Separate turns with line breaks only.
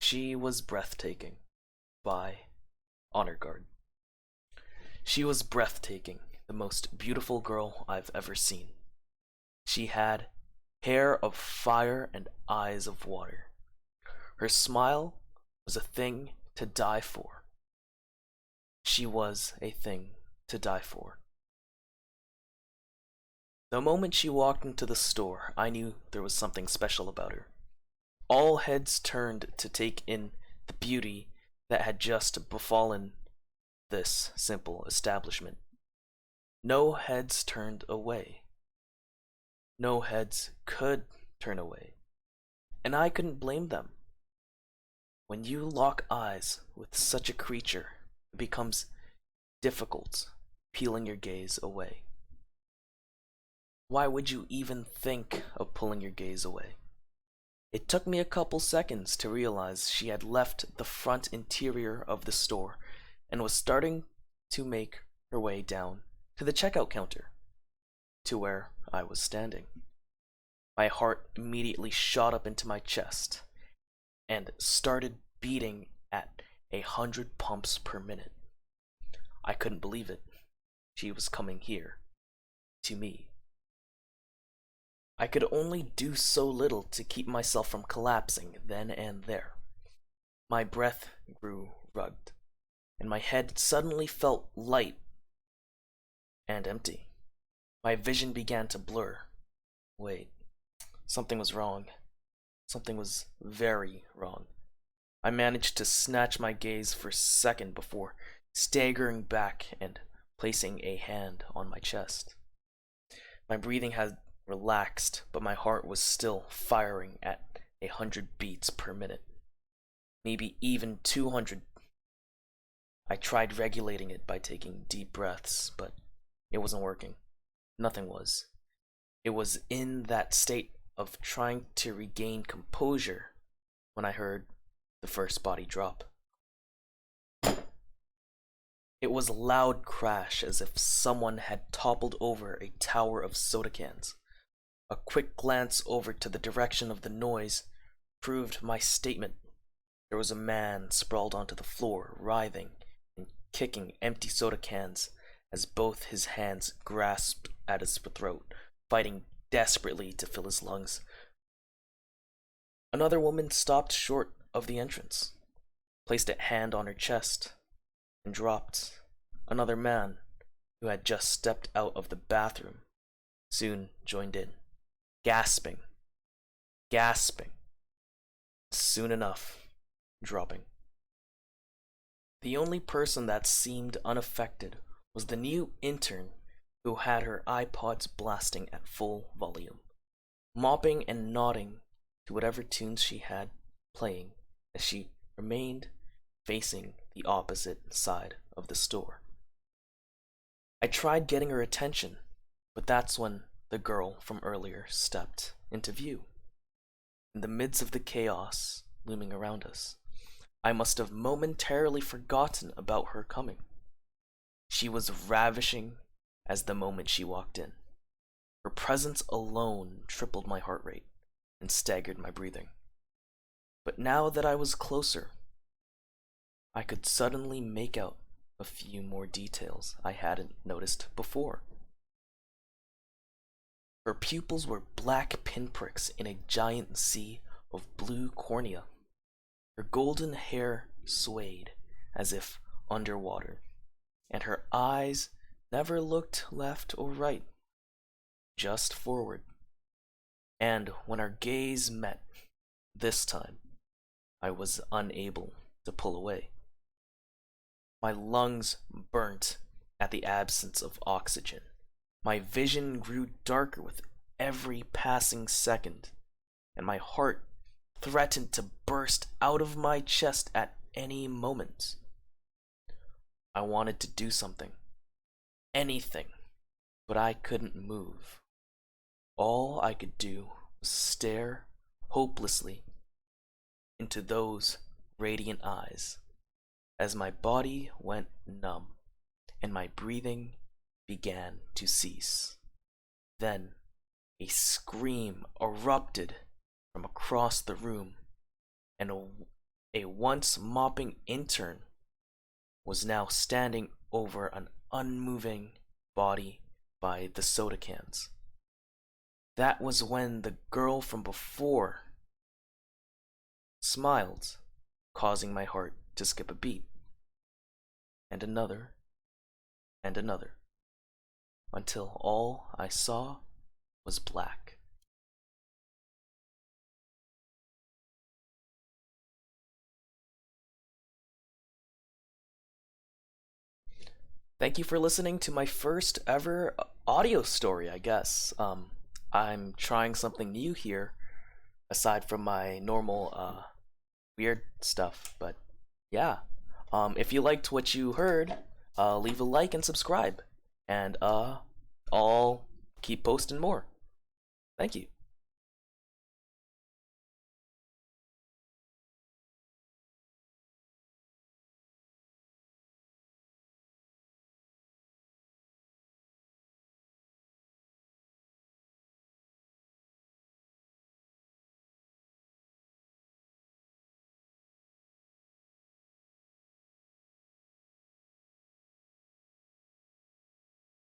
She was breathtaking by honourGuard. She was breathtaking, the most beautiful girl I've ever seen. She had hair of fire and eyes of water. Her smile was a thing to die for. She was a thing to die for. The moment she walked into the store, I knew there was something special about her. All heads turned to take in the beauty that had just befallen this simple establishment. No heads turned away. No heads could turn away. And I couldn't blame them. When you lock eyes with such a creature, it becomes difficult peeling your gaze away. Why would you even think of pulling your gaze away? It took me a couple seconds to realize she had left the front interior of the store and was starting to make her way down to the checkout counter, to where I was standing. My heart immediately shot up into my chest and started beating at 100 pumps per minute. I couldn't believe it. She was coming here, to me. I could only do so little to keep myself from collapsing then and there. My breath grew rugged, and my head suddenly felt light and empty. My vision began to blur. Wait, something was wrong. Something was very wrong. I managed to snatch my gaze for a second before staggering back and placing a hand on my chest. My breathing had relaxed, but my heart was still firing at 100 beats per minute. Maybe even 200. I tried regulating it by taking deep breaths, but it wasn't working. Nothing was. It was in that state of trying to regain composure when I heard the first body drop. It was a loud crash, as if someone had toppled over a tower of soda cans. A quick glance over to the direction of the noise proved my statement. There was a man sprawled onto the floor, writhing and kicking empty soda cans as both his hands grasped at his throat, fighting desperately to fill his lungs. Another woman stopped short of the entrance, placed a hand on her chest, and dropped. Another man, who had just stepped out of the bathroom, soon joined in, gasping, soon enough, dropping. The only person that seemed unaffected was the new intern, who had her iPods blasting at full volume, mopping and nodding to whatever tunes she had playing as she remained facing the opposite side of the store. I tried getting her attention, but that's when the girl from earlier stepped into view. In the midst of the chaos looming around us, I must have momentarily forgotten about her coming. She was ravishing as the moment she walked in. Her presence alone tripled my heart rate and staggered my breathing. But now that I was closer, I could suddenly make out a few more details I hadn't noticed before. Her pupils were black pinpricks in a giant sea of blue cornea. Her golden hair swayed as if underwater, and her eyes never looked left or right, just forward. And when our gaze met, this time, I was unable to pull away. My lungs burnt at the absence of oxygen. My vision grew darker with every passing second, and my heart threatened to burst out of my chest at any moment. I wanted to do something, anything, but I couldn't move. All I could do was stare hopelessly into those radiant eyes as my body went numb and my breathing began to cease. Then a scream erupted from across the room, and A once mopping intern was now standing over an unmoving body by the soda cans. That was when the girl from before smiled, causing my heart to skip a beat. And another, and another, until all I saw was black. Thank you for listening to my first ever audio story, I guess. I'm trying something new here, aside from my normal weird stuff, but yeah. If you liked what you heard, leave a like and subscribe, and I'll keep posting more. Thank you.